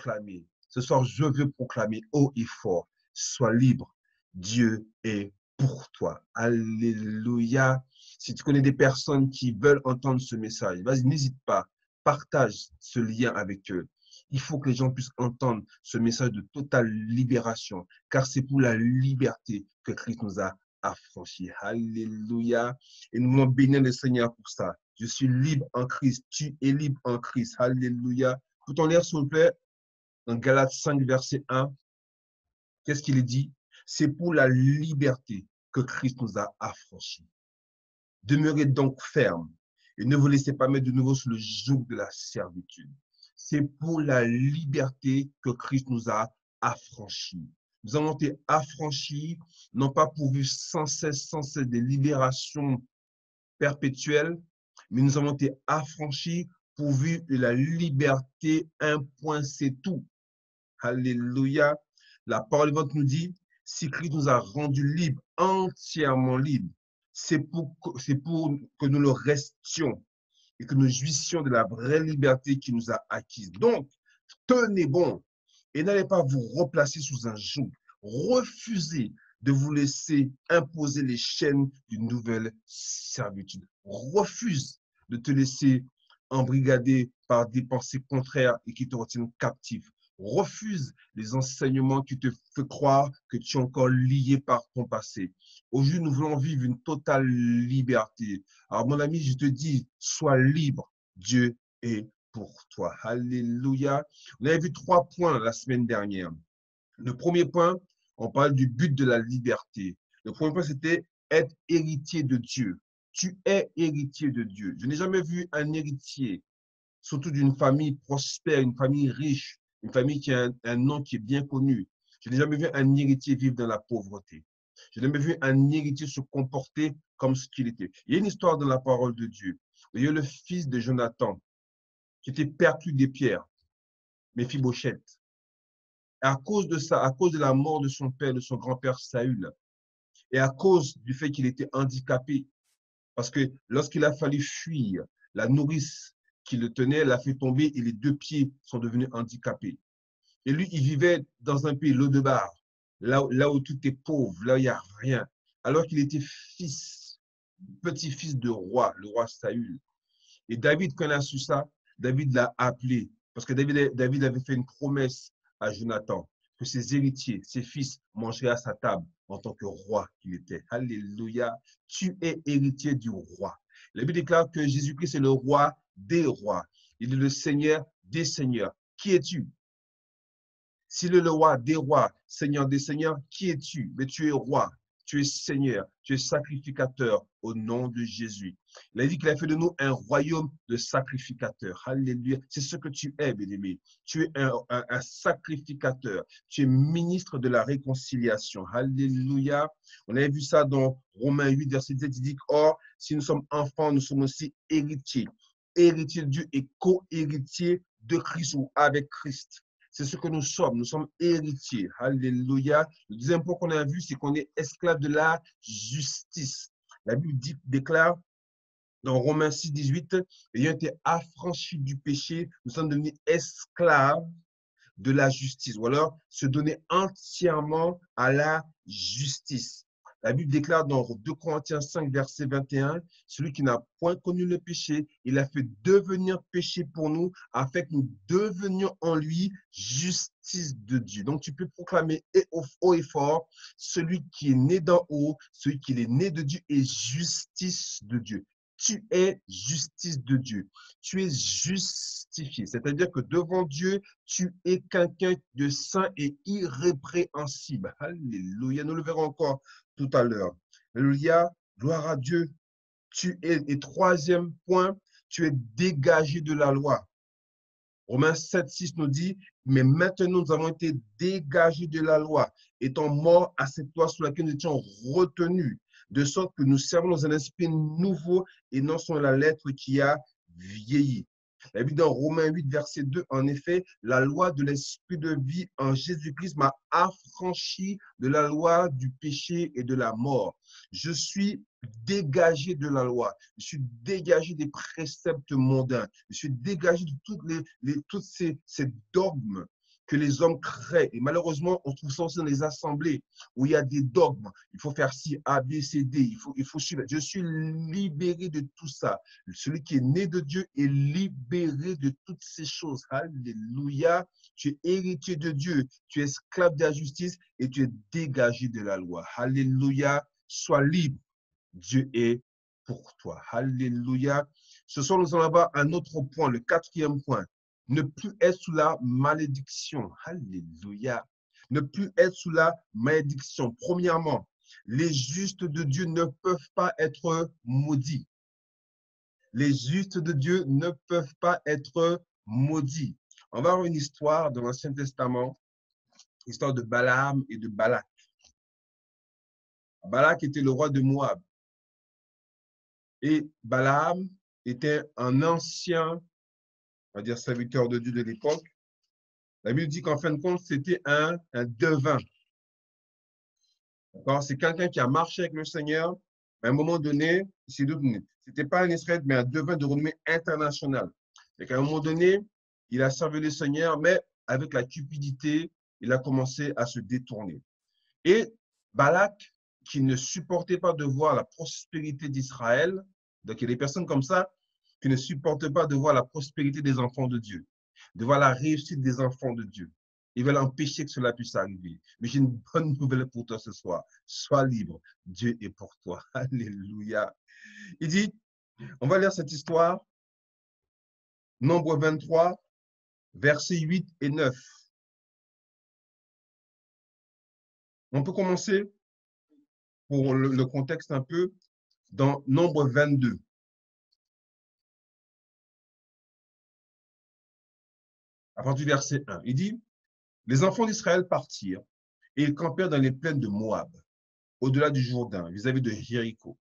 proclamer. Ce soir, je veux proclamer haut et fort. Sois libre. Dieu est pour toi. Alléluia. Si tu connais des personnes qui veulent entendre ce message, vas-y, n'hésite pas. Partage ce lien avec eux. Il faut que les gens puissent entendre ce message de totale libération, car c'est pour la liberté que Christ nous a affranchis. Alléluia. Et nous voulons bénir le Seigneur pour ça. Je suis libre en Christ. Tu es libre en Christ. Alléluia. Peut-on lire, s'il vous plaît, dans Galates 5, verset 1, qu'est-ce qu'il est dit? C'est pour la liberté que Christ nous a affranchis. Demeurez donc ferme et ne vous laissez pas mettre de nouveau sous le joug de la servitude. C'est pour la liberté que Christ nous a affranchis. Nous avons été affranchis, non pas pour vivre sans cesse des libérations perpétuelles, mais nous avons été affranchis pour vivre la liberté, un point, c'est tout. Alléluia. La parole vivante nous dit, si Christ nous a rendus libres, entièrement libres, c'est pour que nous le restions et que nous jouissions de la vraie liberté qui nous a acquise. Donc, tenez bon et n'allez pas vous replacer sous un joug. Refusez de vous laisser imposer les chaînes d'une nouvelle servitude. Refuse de te laisser embrigader par des pensées contraires et qui te retiennent captif. Refuse les enseignements qui te font croire que tu es encore lié par ton passé. Aujourd'hui, nous voulons vivre une totale liberté. Alors, mon ami, je te dis, sois libre. Dieu est pour toi. Alléluia. On avait vu 3 points la semaine dernière. Le premier point, on parle du but de la liberté. Le premier point, c'était être héritier de Dieu. Tu es héritier de Dieu. Je n'ai jamais vu un héritier, surtout d'une famille prospère, une famille riche, une famille qui a un nom qui est bien connu. Je n'ai jamais vu un héritier vivre dans la pauvreté. Je n'ai jamais vu un héritier se comporter comme ce qu'il était. Il y a une histoire dans la parole de Dieu. Il y a le fils de Jonathan qui était perclus des pierres, Méphibosheth. À cause de ça, à cause de la mort de son père, de son grand-père Saül, et à cause du fait qu'il était handicapé, parce que lorsqu'il a fallu fuir, la nourrice qui le tenait l'a fait tomber et les 2 pieds sont devenus handicapés. Et lui, il vivait dans un pays, Lodebar, là où tout est pauvre, là où il n'y a rien, alors qu'il était fils, petit-fils de roi, le roi Saül. Et David, quand il a su ça, David l'a appelé, parce que David avait fait une promesse à Jonathan, que ses héritiers, ses fils, mangeraient à sa table en tant que roi qu'il était. Alléluia. Tu es héritier du roi. La Bible déclare que Jésus-Christ est le roi des rois. Il est le Seigneur des seigneurs. Qui es-tu? S'il est le roi des rois, Seigneur des seigneurs, qui es-tu? Mais tu es roi, tu es Seigneur, tu es sacrificateur au nom de Jésus. Il a dit qu'il a fait de nous un royaume de sacrificateurs. Alléluia. C'est ce que tu es, bien-aimé. Tu es un sacrificateur. Tu es ministre de la réconciliation. Alléluia. On avait vu ça dans Romains 8, verset 10. Il dit, or, si nous sommes enfants, nous sommes aussi héritiers. Héritiers de Dieu et co-héritiers de Christ ou avec Christ. C'est ce que nous sommes. Nous sommes héritiers. Alléluia. Le deuxième point qu'on a vu, c'est qu'on est esclave de la justice. La Bible déclare dans Romains 6, 18, ayant été affranchis du péché, nous sommes devenus esclaves de la justice. Ou alors, se donner entièrement à la justice. La Bible déclare dans 2 Corinthiens 5, verset 21, celui qui n'a point connu le péché, il a fait devenir péché pour nous, afin que nous devenions en lui justice de Dieu. Donc, tu peux proclamer haut et fort, celui qui est né d'en haut, celui qui est né de Dieu est justice de Dieu. Tu es justice de Dieu. Tu es justifié. C'est-à-dire que devant Dieu, tu es quelqu'un de saint et irrépréhensible. Alléluia. Nous le verrons encore tout à l'heure. Alléluia. Gloire à Dieu. Et troisième point, tu es dégagé de la loi. Romains 7, 6 nous dit, mais maintenant nous avons été dégagés de la loi, étant morts à cette loi sous laquelle nous étions retenus, de sorte que nous servons dans un esprit nouveau et non sur la lettre qui a vieilli. La Bible dans Romains 8, verset 2, en effet, la loi de l'esprit de vie en Jésus-Christ m'a affranchi de la loi du péché et de la mort. Je suis dégagé de la loi. Je suis dégagé des préceptes mondains. Je suis dégagé de toutes ces dogmes que les hommes créent. Et malheureusement, on trouve ça aussi dans les assemblées où il y a des dogmes. Il faut faire ci, A, B, C, D. Il faut suivre. Je suis libéré de tout ça. Celui qui est né de Dieu est libéré de toutes ces choses. Alléluia. Tu es héritier de Dieu. Tu es esclave de la justice et tu es dégagé de la loi. Alléluia. Sois libre. Dieu est pour toi. Alléluia. Ce soir, nous allons avoir un autre point, le quatrième point. Ne plus être sous la malédiction. Alléluia. Ne plus être sous la malédiction. Premièrement, les justes de Dieu ne peuvent pas être maudits. Les justes de Dieu ne peuvent pas être maudits. On va avoir une histoire dans l'Ancien Testament, histoire de Balaam et de Balak. Balak était le roi de Moab. Et Balaam était un ancien, on va dire, serviteur de Dieu de l'époque. La Bible dit qu'en fin de compte, c'était un devin. C'est quelqu'un qui a marché avec le Seigneur. À un moment donné, ce n'était pas un Israélite, mais un devin de renommée internationale. Et qu'à un moment donné, il a servi le Seigneur, mais avec la cupidité, il a commencé à se détourner. Et Balak, qui ne supportait pas de voir la prospérité d'Israël, donc il y a des personnes comme ça qui ne supportent pas de voir la prospérité des enfants de Dieu, de voir la réussite des enfants de Dieu. Ils veulent empêcher que cela puisse arriver. Mais j'ai une bonne nouvelle pour toi ce soir. Sois libre. Dieu est pour toi. Alléluia. Il dit, on va lire cette histoire, Nombre 23, versets 8 et 9. On peut commencer pour le contexte un peu dans Nombre 22. À partir du verset 1, il dit, les enfants d'Israël partirent et ils campèrent dans les plaines de Moab, au-delà du Jourdain, vis-à-vis de Jéricho.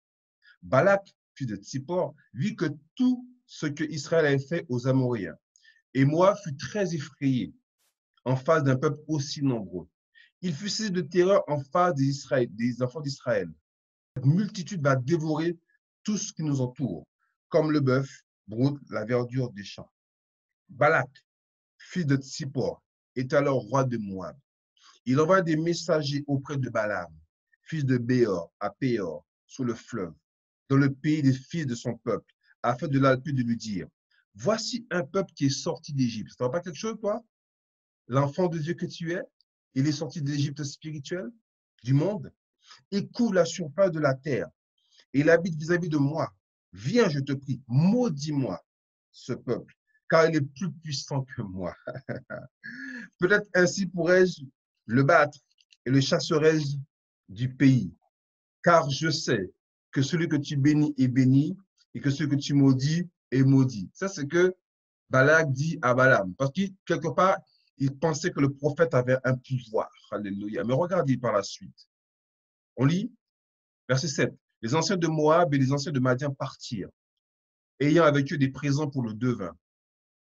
Balak, fils de Tsippor, vit que tout ce que Israël avait fait aux Amoréens. Et Moab fut très effrayé en face d'un peuple aussi nombreux. Il fut saisi de terreur en face des enfants d'Israël. Cette multitude va dévorer tout ce qui nous entoure, comme le bœuf broute la verdure des champs. Balak, fils de Tsippor, est alors roi de Moab. Il envoie des messagers auprès de Balaam, fils de Béor, à Péor, sous le fleuve, dans le pays des fils de son peuple, afin de l'alper de lui dire, voici un peuple qui est sorti d'Égypte. Ça ne va pas quelque chose, toi? L'enfant de Dieu que tu es, il est sorti d'Égypte spirituelle, du monde. Il couvre la surface de la terre. Et il habite vis-à-vis de moi. Viens, je te prie, maudis-moi ce peuple, car il est plus puissant que moi. Peut-être ainsi pourrais-je le battre et le chasserai-je du pays. Car je sais que celui que tu bénis est béni et que celui que tu maudis est maudit. Ça, c'est ce que Balak dit à Balaam. Parce que quelque part, il pensait que le prophète avait un pouvoir. Alléluia. Mais regardez par la suite. On lit, verset 7. Les anciens de Moab et les anciens de Madian partirent, ayant avec eux des présents pour le devin.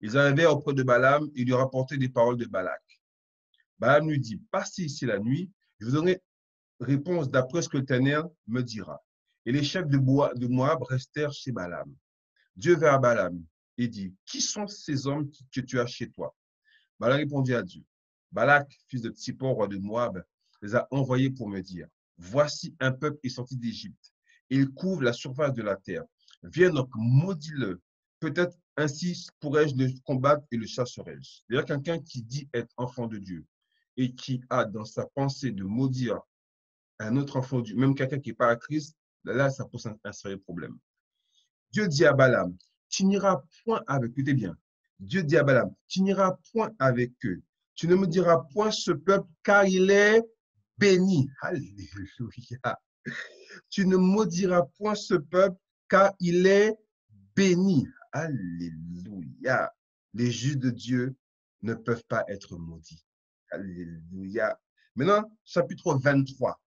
Ils arrivèrent auprès de Balaam et lui rapportaient des paroles de Balak. Balaam lui dit, passez ici la nuit, je vous donnerai réponse d'après ce que l'Éternel me dira. Et les chefs de Moab restèrent chez Balaam. Dieu vint à Balaam et dit, qui sont ces hommes que tu as chez toi? Balaam répondit à Dieu. Balak, fils de Tsippor, roi de Moab, les a envoyés pour me dire, voici un peuple est sorti d'Égypte. Il couvre la surface de la terre. Viens donc, maudis-le. Peut-être ainsi pourrais-je le combattre et le chasserai-je. D'ailleurs, quelqu'un qui dit être enfant de Dieu et qui a dans sa pensée de maudire un autre enfant de Dieu, même quelqu'un qui n'est pas à Christ, là, ça pose un sérieux problème. Dieu dit à Balaam, tu n'iras point avec eux, écoutez bien. Dieu dit à Balaam, tu n'iras point avec eux. Tu ne me diras point ce peuple, car il est béni. Alléluia. Tu ne maudiras point ce peuple, car il est béni. Alléluia. Les justes de Dieu ne peuvent pas être maudits. Alléluia. Maintenant, chapitre 23.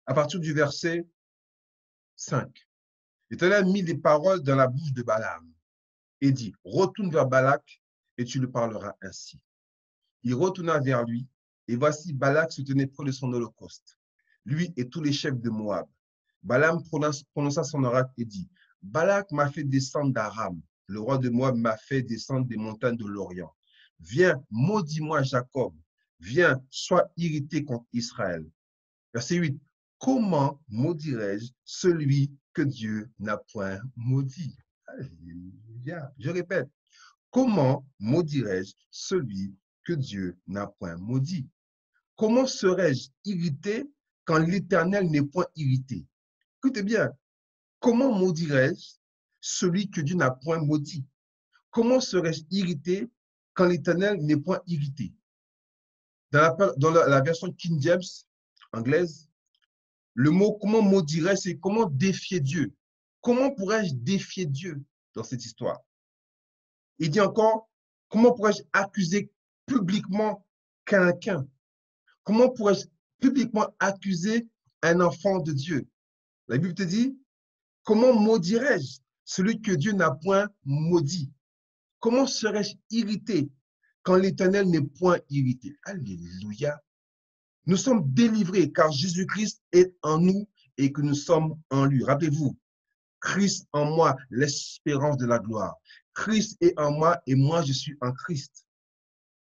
À partir du verset 5. L'Éternel a mis des paroles dans la bouche de Balaam et dit, retourne vers Balak et tu lui parleras ainsi. Il retourna vers lui et voici Balak se tenait près de son holocauste, lui et tous les chefs de Moab. Balaam prononça son oracle et dit, Balak m'a fait descendre d'Aram le roi de Moab m'a fait descendre des montagnes de l'Orient. Viens, maudis-moi Jacob. Viens, sois irrité contre Israël. Verset 8. Comment maudirais-je celui que Dieu n'a point maudit? Alléluia. Je répète. Comment maudirais-je celui que Dieu n'a point maudit? Comment serais-je irrité quand l'Éternel n'est point irrité? Écoutez bien, comment maudirais-je celui que Dieu n'a point maudit? Comment serais-je irrité quand l'Éternel n'est point irrité? Dans la version King James anglaise, le mot comment maudirais, c'est comment défier Dieu. Comment pourrais-je défier Dieu dans cette histoire? Il dit encore, comment pourrais-je accuser publiquement quelqu'un? Comment pourrais-je publiquement accuser un enfant de Dieu? La Bible te dit, comment maudirais-je celui que Dieu n'a point maudit? Comment serais-je irrité quand l'Éternel n'est point irrité? Alléluia. Nous sommes délivrés car Jésus-Christ est en nous et que nous sommes en lui. Rappelez-vous, Christ en moi, l'espérance de la gloire. Christ est en moi et moi je suis en Christ.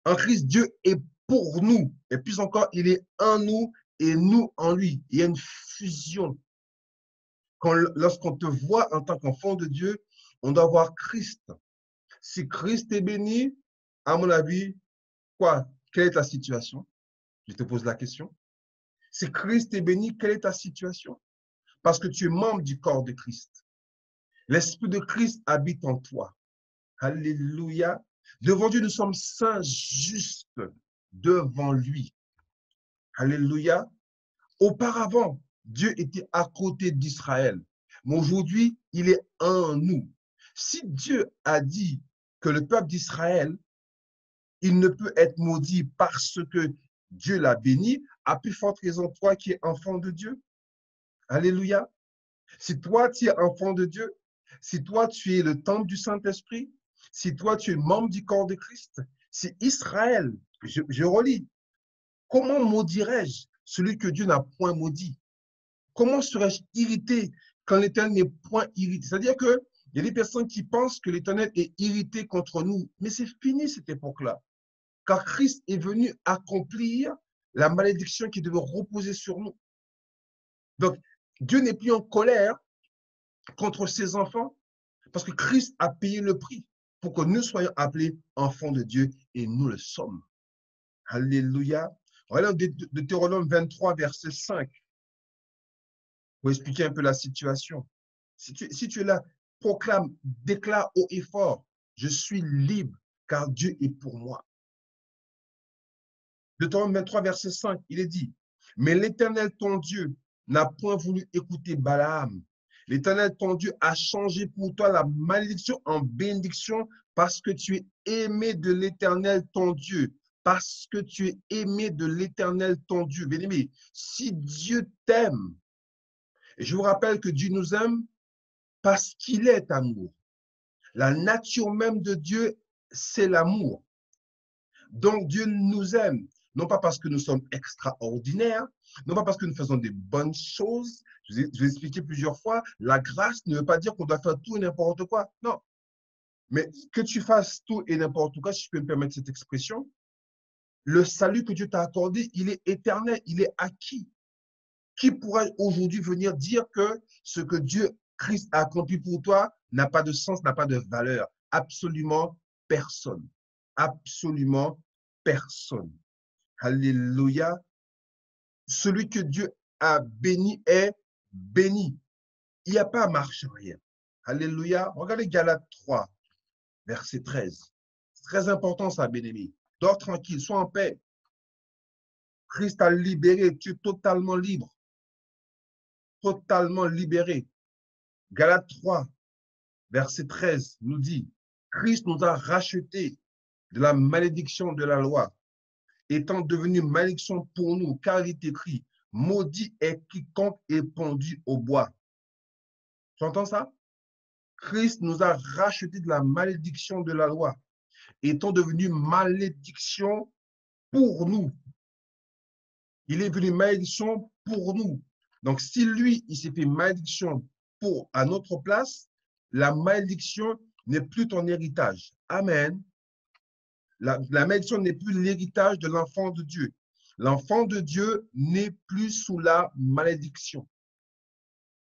En Christ, Dieu est pour nous. Et plus encore, il est en nous et nous en lui. Il y a une fusion. Lorsqu'on te voit en tant qu'enfant de Dieu, on doit voir Christ. Si Christ est béni, à mon avis, quoi? Quelle est ta situation? Je te pose la question. Si Christ est béni, quelle est ta situation? Parce que tu es membre du corps de Christ. L'Esprit de Christ habite en toi. Alléluia. Devant Dieu, nous sommes saints, justes devant lui. Alléluia. Auparavant, Dieu était à côté d'Israël. Mais aujourd'hui, il est en nous. Si Dieu a dit que le peuple d'Israël, il ne peut être maudit parce que Dieu l'a béni, à plus forte raison, toi qui es enfant de Dieu. Alléluia. Si toi, tu es enfant de Dieu, si toi, tu es le temple du Saint-Esprit, si toi, tu es membre du corps de Christ, si Israël, je relis, comment maudirais-je celui que Dieu n'a point maudit? Comment serais-je irrité quand l'Éternel n'est point irrité? C'est-à-dire qu'il y a des personnes qui pensent que l'Éternel est irrité contre nous, mais c'est fini cette époque-là. Car Christ est venu accomplir la malédiction qui devait reposer sur nous. Donc, Dieu n'est plus en colère contre ses enfants parce que Christ a payé le prix pour que nous soyons appelés enfants de Dieu et nous le sommes. Alléluia. Regardons Deutéronome 23, verset 5 pour expliquer un peu la situation. Si tu es là, proclame, déclare haut et fort, je suis libre car Dieu est pour moi. Deutéronome 23, verset 5, il est dit, mais l'Éternel, ton Dieu, n'a point voulu écouter Balaam. L'Éternel, ton Dieu, a changé pour toi la malédiction en bénédiction parce que tu es aimé de l'Éternel, ton Dieu. Parce que tu es aimé de l'Éternel, ton Dieu. Bien-aimé, si Dieu t'aime, et je vous rappelle que Dieu nous aime parce qu'il est amour. La nature même de Dieu, c'est l'amour. Donc Dieu nous aime, non pas parce que nous sommes extraordinaires, non pas parce que nous faisons des bonnes choses. Je vous ai expliqué plusieurs fois, la grâce ne veut pas dire qu'on doit faire tout et n'importe quoi. Non. Mais que tu fasses tout et n'importe quoi, si je peux me permettre cette expression, le salut que Dieu t'a accordé, il est éternel, il est acquis. Qui pourrait aujourd'hui venir dire que ce que Dieu, Christ a accompli pour toi n'a pas de sens, n'a pas de valeur? Absolument personne. Absolument personne. Alléluia. Celui que Dieu a béni est béni. Il n'y a pas à marcher arrière. Alléluia. Regardez Galates 3, verset 13. C'est très important ça, bien-aimé. Dors tranquille, sois en paix. Christ t'a libéré, tu es totalement libre. Totalement libéré. Galates 3, verset 13 nous dit, Christ nous a rachetés de la malédiction de la loi, étant devenu malédiction pour nous, car il est écrit, maudit est quiconque est pendu au bois. Tu entends ça? Christ nous a rachetés de la malédiction de la loi, étant devenu malédiction pour nous. Il est venu malédiction pour nous. Donc, si lui, il s'est fait malédiction à notre place, la malédiction n'est plus ton héritage. Amen. La malédiction n'est plus l'héritage de l'enfant de Dieu. L'enfant de Dieu n'est plus sous la malédiction.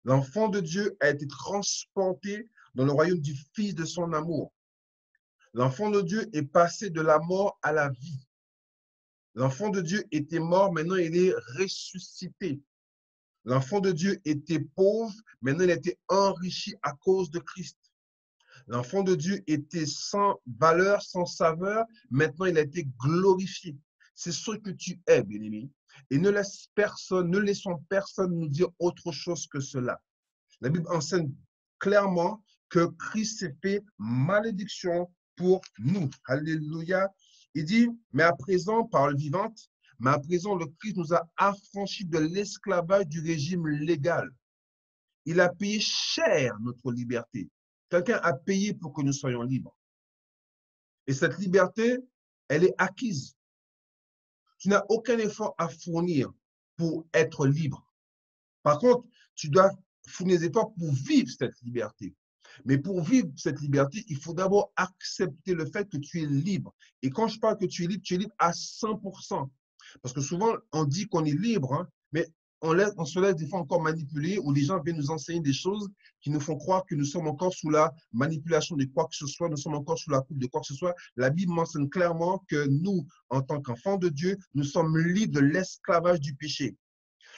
L'enfant de Dieu a été transporté dans le royaume du Fils de son amour. L'enfant de Dieu est passé de la mort à la vie. L'enfant de Dieu était mort, maintenant il est ressuscité. L'enfant de Dieu était pauvre, maintenant il a été enrichi à cause de Christ. L'enfant de Dieu était sans valeur, sans saveur, maintenant il a été glorifié. C'est ce que tu es, bien-aimé. Et ne laissons personne nous dire autre chose que cela. La Bible enseigne clairement que Christ s'est fait malédiction pour nous. Alléluia. Il dit, mais à présent, parole vivante, mais à présent, le Christ nous a affranchis de l'esclavage du régime légal. Il a payé cher notre liberté. Quelqu'un a payé pour que nous soyons libres. Et cette liberté, elle est acquise. Tu n'as aucun effort à fournir pour être libre. Par contre, tu dois fournir des efforts pour vivre cette liberté. Mais pour vivre cette liberté, il faut d'abord accepter le fait que tu es libre. Et quand je parle que tu es libre à 100%. Parce que souvent, on dit qu'on est libre, hein, mais on se laisse des fois encore manipuler ou les gens viennent nous enseigner des choses qui nous font croire que nous sommes encore sous la manipulation de quoi que ce soit, nous sommes encore sous la coupe de quoi que ce soit. La Bible mentionne clairement que nous, en tant qu'enfants de Dieu, nous sommes libres de l'esclavage du péché.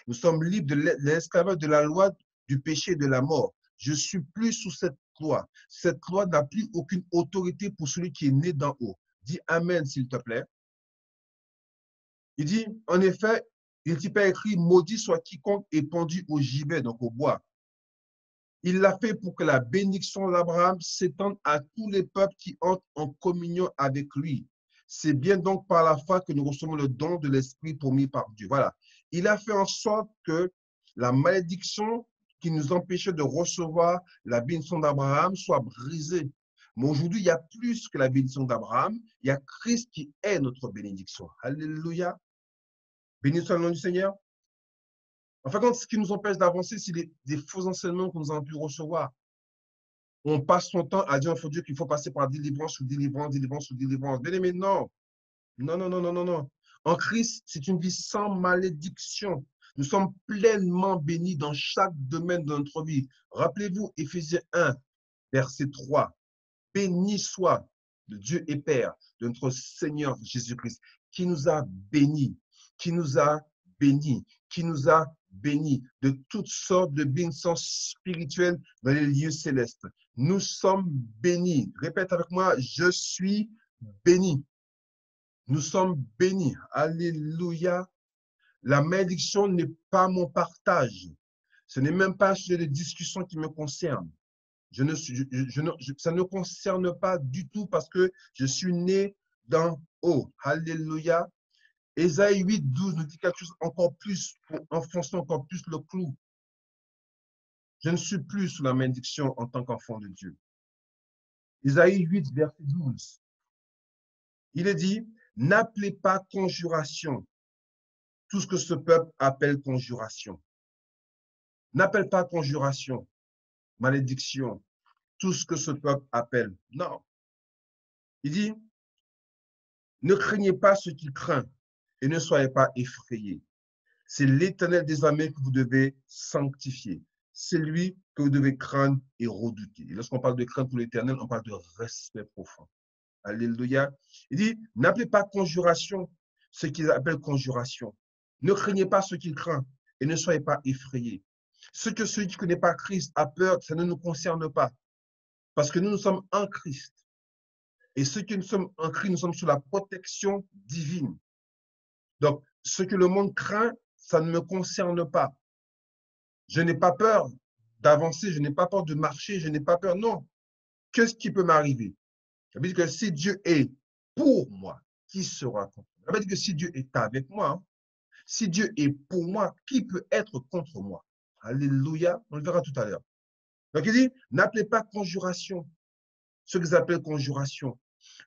Nous sommes libres de l'esclavage de la loi du péché et de la mort. Je ne suis plus sous cette loi. Cette loi n'a plus aucune autorité pour celui qui est né d'en haut. Dis Amen, s'il te plaît. Il dit, en effet, il n'est pas écrit, maudit soit quiconque est pendu au gibet, donc au bois. Il l'a fait pour que la bénédiction d'Abraham s'étende à tous les peuples qui entrent en communion avec lui. C'est bien donc par la foi que nous recevons le don de l'Esprit promis par Dieu. Voilà. Il a fait en sorte que la malédiction qui nous empêchait de recevoir la bénédiction d'Abraham soit brisée. Mais aujourd'hui, il y a plus que la bénédiction d'Abraham. Il y a Christ qui est notre bénédiction. Alléluia. Béni soit le nom du Seigneur. En fait, ce qui nous empêche d'avancer, c'est des faux enseignements que nous avons pu recevoir. On passe son temps à dire au Dieu qu'il faut passer par délivrance ou délivrance, délivrance ou délivrance. Bien aimé, non. Non, non, non, non, non, non. En Christ, c'est une vie sans malédiction. Nous sommes pleinement bénis dans chaque domaine de notre vie. Rappelez-vous, Éphésiens 1, verset 3. Béni soit le Dieu et Père de notre Seigneur Jésus-Christ, qui nous a bénis, qui nous a bénis, qui nous a bénis de toutes sortes de bénédictions spirituelles dans les lieux célestes. Nous sommes bénis. Répète avec moi, je suis béni. Nous sommes bénis. Alléluia. La malédiction n'est pas mon partage. Ce n'est même pas un sujet de discussion qui me concerne. Ça ne concerne pas du tout parce que je suis né d'en haut. Alléluia. Ésaïe 8, 12 nous dit quelque chose encore plus pour enfoncer encore plus le clou. Je ne suis plus sous la malédiction en tant qu'enfant de Dieu. Ésaïe 8, verset 12. Il est dit, n'appelez pas conjuration tout ce que ce peuple appelle conjuration. N'appelle pas conjuration, malédiction, tout ce que ce peuple appelle. Non. Il dit, ne craignez pas ce qu'il craint et ne soyez pas effrayés. C'est l'Éternel des armées que vous devez sanctifier. C'est lui que vous devez craindre et redouter. Et lorsqu'on parle de crainte pour l'Éternel, on parle de respect profond. Alléluia. Il dit, n'appelez pas conjuration ce qu'ils appellent conjuration. Ne craignez pas ce qu'il craint et ne soyez pas effrayés. Ce que celui qui ne connaît pas Christ a peur, ça ne nous concerne pas. Parce que nous sommes en Christ. Et ceux qui nous sommes en Christ, nous sommes sous la protection divine. Donc, ce que le monde craint, ça ne me concerne pas. Je n'ai pas peur d'avancer, je n'ai pas peur de marcher, je n'ai pas peur. Non. Qu'est-ce qui peut m'arriver? Ça veut dire que si Dieu est pour moi, qui sera contre moi? Ça veut dire que si Dieu est avec moi, si Dieu est pour moi, qui peut être contre moi? Alléluia. On le verra tout à l'heure. Donc, il dit, n'appelez pas conjuration ce qu'ils appellent conjuration.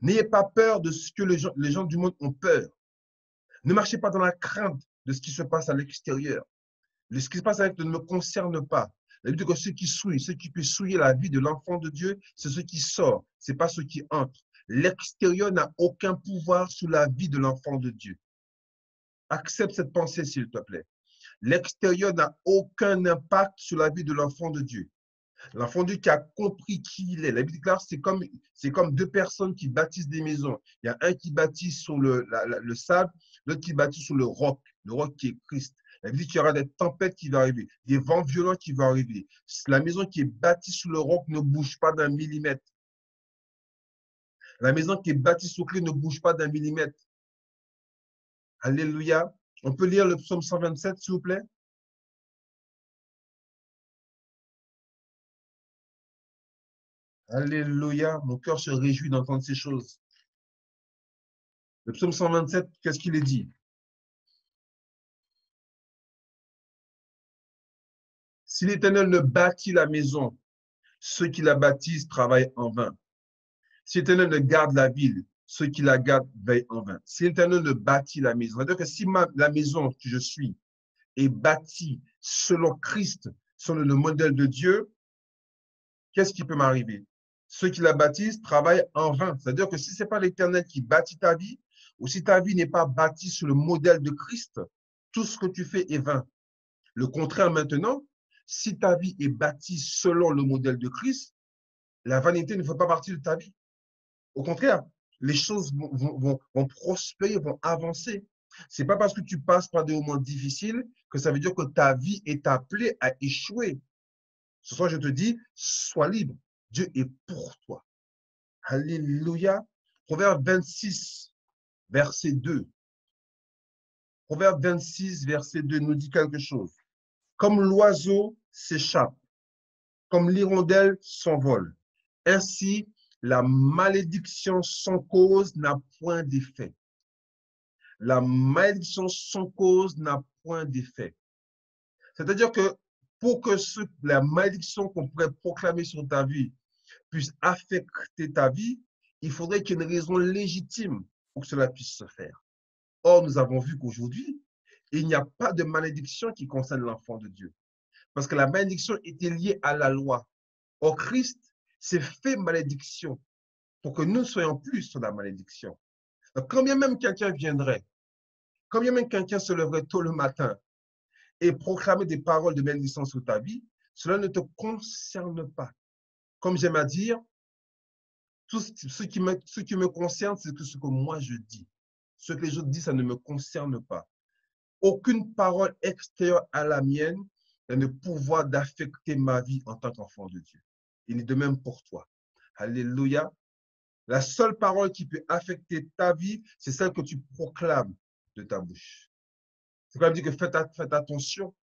N'ayez pas peur de ce que les gens du monde ont peur. Ne marchez pas dans la crainte de ce qui se passe à l'extérieur. Ce qui se passe avec ne me concerne pas. La Bible dit que ce qui peut souiller la vie de l'enfant de Dieu, c'est ce qui sort, ce n'est pas ce qui entre. L'extérieur n'a aucun pouvoir sur la vie de l'enfant de Dieu. Accepte cette pensée, s'il te plaît. L'extérieur n'a aucun impact sur la vie de l'enfant de Dieu. L'enfant de Dieu qui a compris qui il est. La Bible déclare c'est comme deux personnes qui bâtissent des maisons. Il y a un qui bâtit sur le sable, l'autre qui bâtit sur le roc qui est Christ. La Bible dit qu'il y aura des tempêtes qui vont arriver, des vents violents qui vont arriver. La maison qui est bâtie sur le roc ne bouge pas d'un millimètre. La maison qui est bâtie sur Christ ne bouge pas d'un millimètre. Alléluia. On peut lire le psaume 127, s'il vous plaît? Alléluia. Mon cœur se réjouit d'entendre ces choses. Le psaume 127, qu'est-ce qu'il est dit? Si l'Éternel ne bâtit la maison, ceux qui la bâtissent travaillent en vain. Si l'Éternel ne garde la ville, ceux qui la gardent veillent en vain. Si l'Éternel ne bâtit la maison, c'est-à-dire que si la maison que je suis est bâtie selon Christ, selon le modèle de Dieu, qu'est-ce qui peut m'arriver? Ceux qui la bâtissent travaillent en vain. C'est-à-dire que si ce n'est pas l'Éternel qui bâtit ta vie, ou si ta vie n'est pas bâtie sur le modèle de Christ, tout ce que tu fais est vain. Le contraire maintenant, si ta vie est bâtie selon le modèle de Christ, la vanité ne fait pas partie de ta vie. Au contraire, les choses vont prospérer, vont avancer. Ce n'est pas parce que tu passes par des moments difficiles que ça veut dire que ta vie est appelée à échouer. Ce soir, je te dis, sois libre. Dieu est pour toi. Alléluia. Proverbe 26, verset 2. Proverbe 26, verset 2 nous dit quelque chose. Comme l'oiseau s'échappe, comme l'hirondelle s'envole, ainsi la malédiction sans cause n'a point d'effet. La malédiction sans cause n'a point d'effet. C'est-à-dire que pour que la malédiction qu'on pourrait proclamer sur ta vie puisse affecter ta vie, il faudrait qu'il y ait une raison légitime pour que cela puisse se faire. Or, nous avons vu qu'aujourd'hui, il n'y a pas de malédiction qui concerne l'enfant de Dieu. Parce que la malédiction était liée à la loi. Or, Christ s'est fait malédiction pour que nous ne soyons plus sur la malédiction. Donc, quand bien même quelqu'un viendrait, quand bien même quelqu'un se lèverait tôt le matin et proclamer des paroles de bénédiction sur ta vie, cela ne te concerne pas. Comme j'aime à dire, tout ce qui me concerne, c'est ce que moi je dis. Ce que les autres disent, ça ne me concerne pas. Aucune parole extérieure à la mienne n'a le pouvoir d'affecter ma vie en tant qu'enfant de Dieu. Il est de même pour toi. Alléluia. La seule parole qui peut affecter ta vie, c'est celle que tu proclames de ta bouche. C'est quand même dit que faites attention.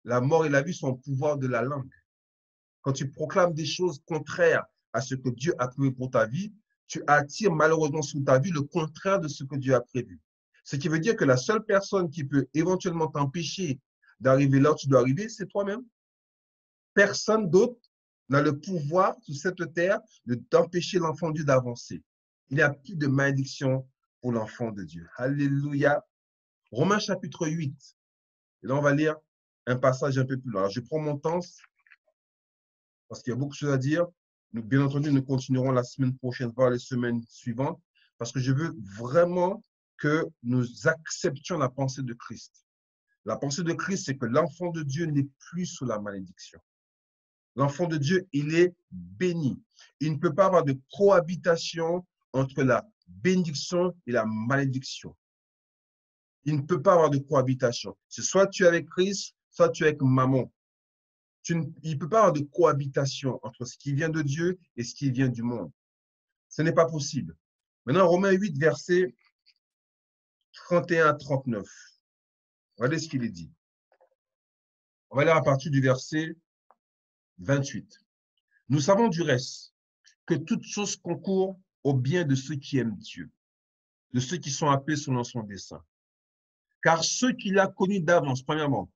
La mort et la vie sont au pouvoir de la langue. Quand tu proclames des choses contraires à ce que Dieu a prévu pour ta vie, tu attires malheureusement sur ta vie le contraire de ce que Dieu a prévu. Ce qui veut dire que la seule personne qui peut éventuellement t'empêcher d'arriver là où tu dois arriver, c'est toi-même. Personne d'autre n'a le pouvoir sur cette terre de t'empêcher l'enfant de Dieu d'avancer. Il n'y a plus de malédiction pour l'enfant de Dieu. Alléluia. Romains chapitre 8. Et là, on va lire un passage un peu plus long. Alors, je prends mon temps parce qu'il y a beaucoup de choses à dire. Bien entendu, nous continuerons la semaine prochaine, voire les semaines suivantes, parce que je veux vraiment que nous acceptions la pensée de Christ. La pensée de Christ, c'est que l'enfant de Dieu n'est plus sous la malédiction. L'enfant de Dieu, il est béni. Il ne peut pas avoir de cohabitation entre la bénédiction et la malédiction. Il ne peut pas avoir de cohabitation. C'est soit tu es avec Christ, soit tu es avec maman. Il ne peut pas avoir de cohabitation entre ce qui vient de Dieu et ce qui vient du monde. Ce n'est pas possible. Maintenant, Romains 8, versets 31 à 39. Regardez ce qu'il est dit. On va lire à partir du verset 28. Nous savons du reste que toute chose concourt au bien de ceux qui aiment Dieu, de ceux qui sont appelés selon son dessein. Car ceux qu'il a connus d'avance, premièrement,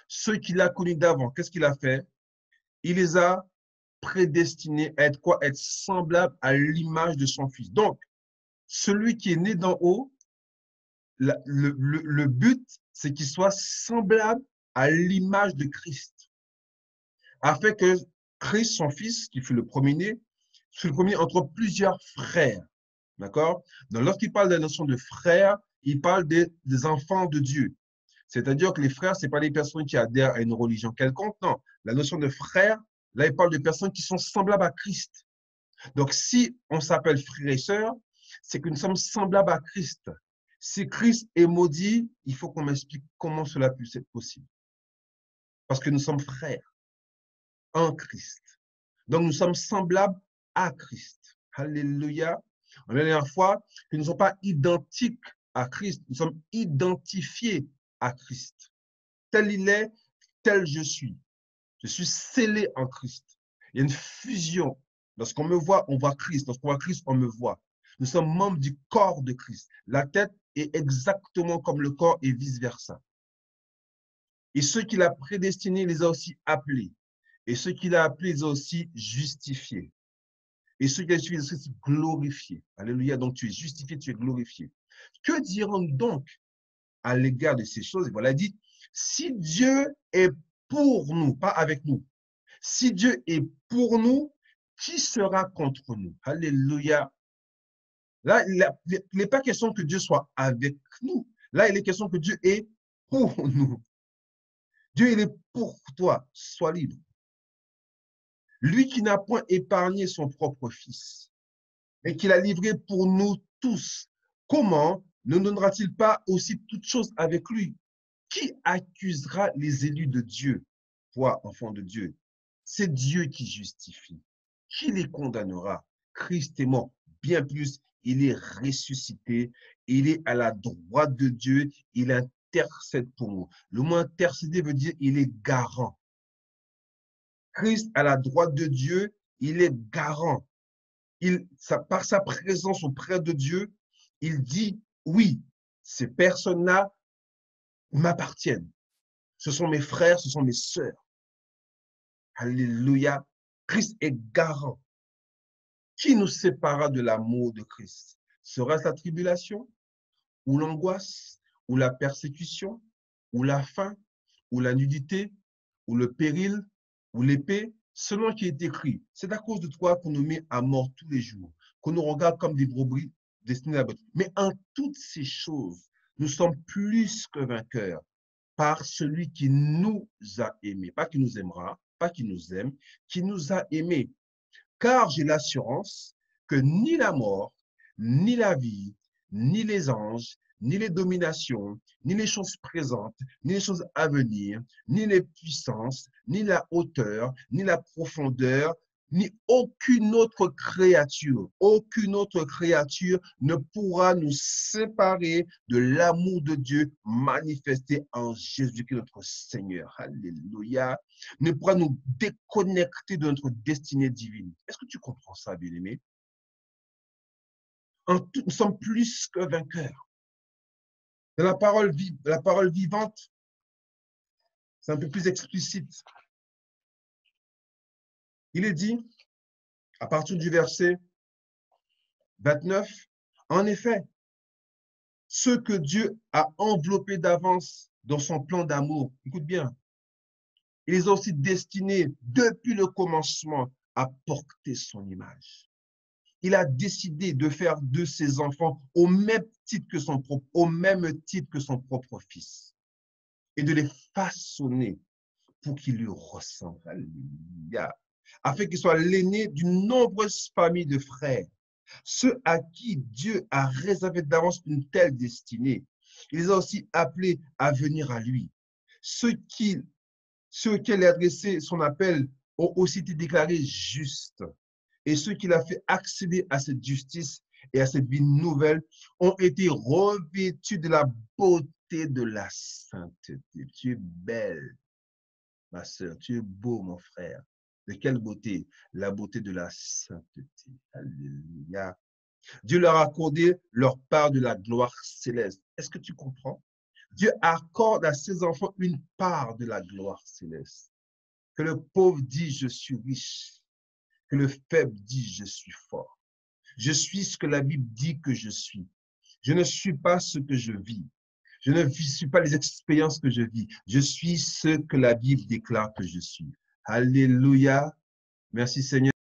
ceux qu'il a connus d'avant, qu'est-ce qu'il a fait? Il les a prédestinés à être quoi? Être semblables à l'image de son Fils. Donc, celui qui est né d'en haut, le but, c'est qu'il soit semblable à l'image de Christ. afin que Christ, son fils, qui fut le premier-né, fut le premier entre plusieurs frères. D'accord? Donc, lorsqu'il parle de la notion de frère, il parle des enfants de Dieu. C'est-à-dire que les frères, ce n'est pas les personnes qui adhèrent à une religion quelconque, non. La notion de frère, là, il parle de personnes qui sont semblables à Christ. Donc, si on s'appelle frères et sœurs, c'est que nous sommes semblables à Christ. Si Christ est maudit, il faut qu'on m'explique comment cela puisse être possible. Parce que nous sommes frères en Christ. Donc, nous sommes semblables à Christ. Alléluia. On a la dernière fois que nous ne sommes pas identiques à Christ. Nous sommes identifiés à Christ. Tel il est, tel je suis. Je suis scellé en Christ. Il y a une fusion. Lorsqu'on me voit, on voit Christ. Lorsqu'on voit Christ, on me voit. Nous sommes membres du corps de Christ. La tête est exactement comme le corps et vice-versa. Et ceux qu'il a prédestinés, il les a aussi appelés. Et ceux qu'il a appelés, il les a aussi justifiés. Et ceux qu'il a justifiés, il les a aussi glorifiés. Alléluia. Donc tu es justifié, tu es glorifié. Que dirons donc à l'égard de ces choses? Voilà, il dit, si Dieu est pour nous, pas avec nous, si Dieu est pour nous, qui sera contre nous? Alléluia. Là, il n'est pas question que Dieu soit avec nous. Là, il est question que Dieu est pour nous. Dieu, il est pour toi. Sois libre. Lui qui n'a point épargné son propre fils, mais qui l'a livré pour nous tous, comment ne donnera-t-il pas aussi toutes choses avec lui? Qui accusera les élus de Dieu? Toi, enfant de Dieu, c'est Dieu qui justifie. Qui les condamnera? Christ est mort. Bien plus, il est ressuscité. Il est à la droite de Dieu. Il intercède pour nous. Le mot intercéder veut dire il est garant. Christ à la droite de Dieu, il est garant. Par sa présence auprès de Dieu, il dit oui, ces personnes-là m'appartiennent. Ce sont mes frères, ce sont mes sœurs. Alléluia. Christ est garant. Qui nous séparera de l'amour de Christ? Sera-ce la tribulation, ou l'angoisse, ou la persécution, ou la faim, ou la nudité, ou le péril, ou l'épée? Selon qui est écrit, c'est à cause de toi qu'on nous met à mort tous les jours, qu'on nous regarde comme des brebis destinées à la botte. Mais en toutes ces choses, nous sommes plus que vainqueurs par celui qui nous a aimés, pas qui nous aimera, pas qui nous aime, qui nous a aimés. Car j'ai l'assurance que ni la mort, ni la vie, ni les anges, ni les dominations, ni les choses présentes, ni les choses à venir, ni les puissances, ni la hauteur, ni la profondeur, ni aucune autre créature ne pourra nous séparer de l'amour de Dieu manifesté en Jésus-Christ notre Seigneur. Alléluia. Ne pourra nous déconnecter de notre destinée divine. Est-ce que tu comprends ça, bien-aimé? En tout, nous sommes plus que vainqueurs. Dans la parole vivante, c'est un peu plus explicite. Il est dit, à partir du verset 29, en effet, ceux que Dieu a enveloppés d'avance dans son plan d'amour, écoute bien, il les a aussi destinés depuis le commencement à porter son image. Il a décidé de faire de ses enfants au même titre que son propre fils et de les façonner pour qu'ils lui ressemblent. Alléluia. Afin qu'il soit l'aîné d'une nombreuse famille de frères, ceux à qui Dieu a réservé d'avance une telle destinée. Il les a aussi appelés à venir à lui. Ceux auxquels a adressé son appel ont aussi été déclarés justes. Et ceux qu'il a fait accéder à cette justice et à cette vie nouvelle ont été revêtus de la beauté de la sainteté. Tu es belle, ma sœur, tu es beau, mon frère. De quelle beauté? La beauté de la sainteté. Alléluia. Dieu leur a accordé leur part de la gloire céleste. Est-ce que tu comprends? Dieu accorde à ses enfants une part de la gloire céleste. Que le pauvre dit, je suis riche. Que le faible dit, je suis fort. Je suis ce que la Bible dit que je suis. Je ne suis pas ce que je vis. Je ne suis pas les expériences que je vis. Je suis ce que la Bible déclare que je suis. Alléluia. Merci Seigneur.